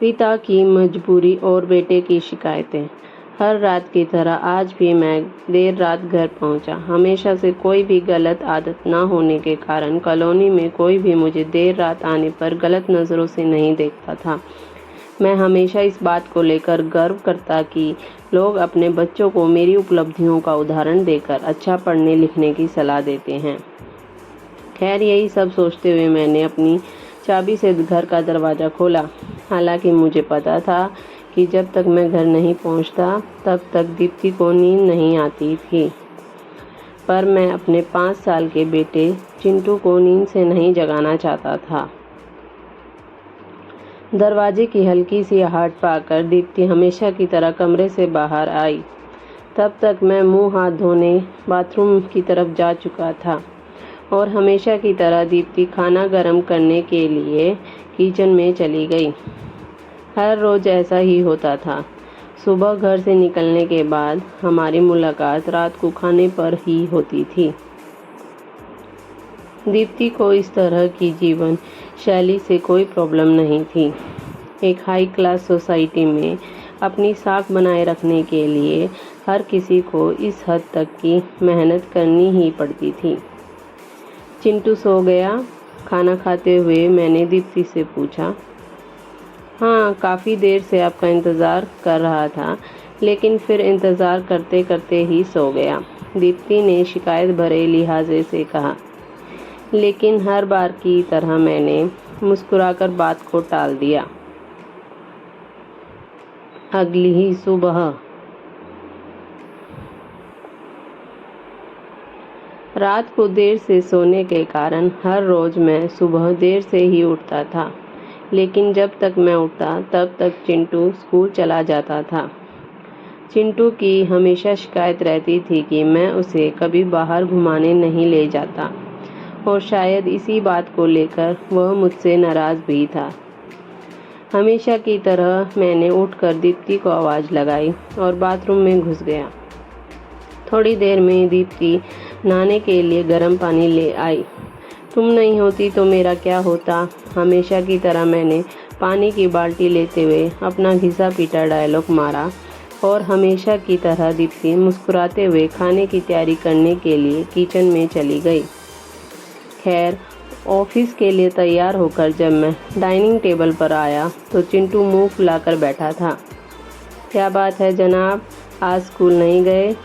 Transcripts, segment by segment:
पिता की मजबूरी और बेटे की शिकायतें। हर रात की तरह आज भी मैं देर रात घर पहुंचा। हमेशा से कोई भी गलत आदत न होने के कारण कॉलोनी में कोई भी मुझे देर रात आने पर गलत नज़रों से नहीं देखता था। मैं हमेशा इस बात को लेकर गर्व करता कि लोग अपने बच्चों को मेरी उपलब्धियों का उदाहरण देकर अच्छा पढ़ने लिखने की सलाह देते हैं। खैर, यही सब सोचते हुए मैंने अपनी चाबी से घर का दरवाज़ा खोला। हालांकि मुझे पता था कि जब तक मैं घर नहीं पहुंचता तब तक दीप्ति को नींद नहीं आती थी, पर मैं अपने 5 साल के बेटे चिंटू को नींद से नहीं जगाना चाहता था। दरवाजे की हल्की सी आहट पाकर दीप्ति हमेशा की तरह कमरे से बाहर आई। तब तक मैं मुंह हाथ धोने बाथरूम की तरफ जा चुका था और हमेशा की तरह दीप्ति खाना गर्म करने के लिए किचन में चली गई। हर रोज़ ऐसा ही होता था। सुबह घर से निकलने के बाद हमारी मुलाकात रात को खाने पर ही होती थी। दीप्ति को इस तरह की जीवन शैली से कोई प्रॉब्लम नहीं थी। एक हाई क्लास सोसाइटी में अपनी साख बनाए रखने के लिए हर किसी को इस हद तक की मेहनत करनी ही पड़ती थी। चिंटू सो गया? खाना खाते हुए मैंने दीप्ति से पूछा। हाँ, काफ़ी देर से आपका इंतज़ार कर रहा था, लेकिन फिर इंतज़ार करते करते ही सो गया, दीप्ति ने शिकायत भरे लिहाजे से कहा। लेकिन हर बार की तरह मैंने मुस्कुराकर बात को टाल दिया। अगली ही सुबह रात को देर से सोने के कारण हर रोज़ मैं सुबह देर से ही उठता था, लेकिन जब तक मैं उठता तब तक चिंटू स्कूल चला जाता था। चिंटू की हमेशा शिकायत रहती थी कि मैं उसे कभी बाहर घुमाने नहीं ले जाता और शायद इसी बात को लेकर वह मुझसे नाराज़ भी था। हमेशा की तरह मैंने उठकर दीप्ति को आवाज़ लगाई और बाथरूम में घुस गया। थोड़ी देर में दीप्ति नहाने के लिए गर्म पानी ले आई। तुम नहीं होती तो मेरा क्या होता? हमेशा की तरह मैंने पानी की बाल्टी लेते हुए अपना घिसा पीटा डायलॉग मारा और हमेशा की तरह दीप्ति मुस्कुराते हुए खाने की तैयारी करने के लिए किचन में चली गई। खैर, ऑफिस के लिए तैयार होकर जब मैं डाइनिंग टेबल पर आया तो चिंटू मुंह फुलाकर बैठा था। क्या बात है जनाब, आज स्कूल नहीं गए?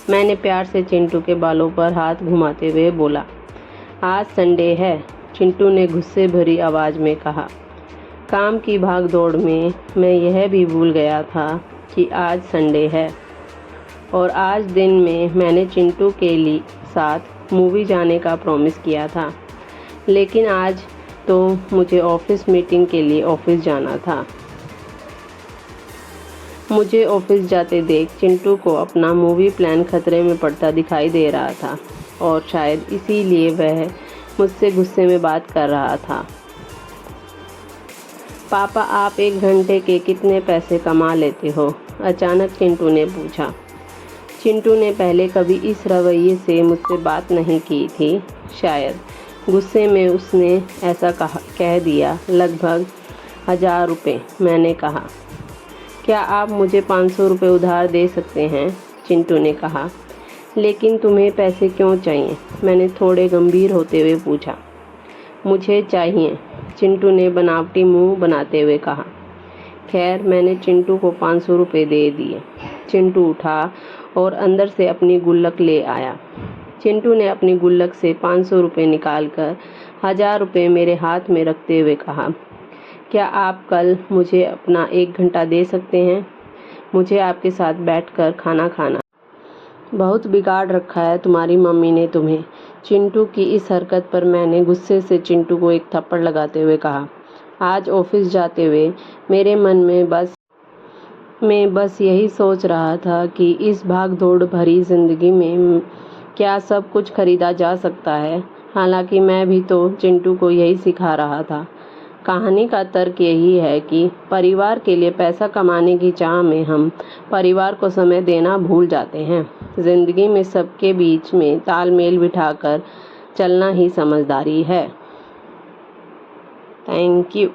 मैंने प्यार से चिंटू के बालों पर हाथ घुमाते हुए बोला। आज संडे है, चिंटू ने गुस्से भरी आवाज़ में कहा। काम की भाग दौड़ में मैं यह भी भूल गया था कि आज संडे है और आज दिन में मैंने चिंटू के लिए साथ मूवी जाने का प्रॉमिस किया था, लेकिन आज तो मुझे ऑफिस मीटिंग के लिए ऑफिस जाना था। मुझे ऑफिस जाते देख चिंटू को अपना मूवी प्लान खतरे में पड़ता दिखाई दे रहा था और शायद इसीलिए वह मुझसे गुस्से में बात कर रहा था। पापा, आप 1 घंटे के कितने पैसे कमा लेते हो? अचानक चिंटू ने पूछा। चिंटू ने पहले कभी इस रवैये से मुझसे बात नहीं की थी। शायद गुस्से में उसने ऐसा कह दिया। लगभग 1000 रुपये, मैंने कहा। क्या आप मुझे 500 रुपये उधार दे सकते हैं? चिंटू ने कहा। लेकिन तुम्हें पैसे क्यों चाहिए? मैंने थोड़े गंभीर होते हुए पूछा। मुझे चाहिए, चिंटू ने बनावटी मुंह बनाते हुए कहा। खैर, मैंने चिंटू को 500 रुपये दे दिए। चिंटू उठा और अंदर से अपनी गुल्लक ले आया। चिंटू ने अपनी गुल्लक से 500 रुपये निकालकर 1000 रुपये मेरे हाथ में रखते हुए कहा। क्या आप कल मुझे अपना 1 घंटा दे सकते हैं? मुझे आपके साथ बैठकर खाना खाना। बहुत बिगाड़ रखा है तुम्हारी मम्मी ने तुम्हें। चिंटू की इस हरकत पर मैंने गुस्से से चिंटू को एक थप्पड़ लगाते हुए कहा। आज ऑफिस जाते हुए मेरे मन में बस यही सोच रहा था कि इस भाग दौड़ भरी ज़िंदगी में क्या सब कुछ खरीदा जा सकता है। हालांकि मैं भी तो चिंटू को यही सिखा रहा था। कहानी का तर्क यही है कि परिवार के लिए पैसा कमाने की चाह में हम परिवार को समय देना भूल जाते हैं। ज़िंदगी में सबके बीच में तालमेल बिठाकर चलना ही समझदारी है। Thank you.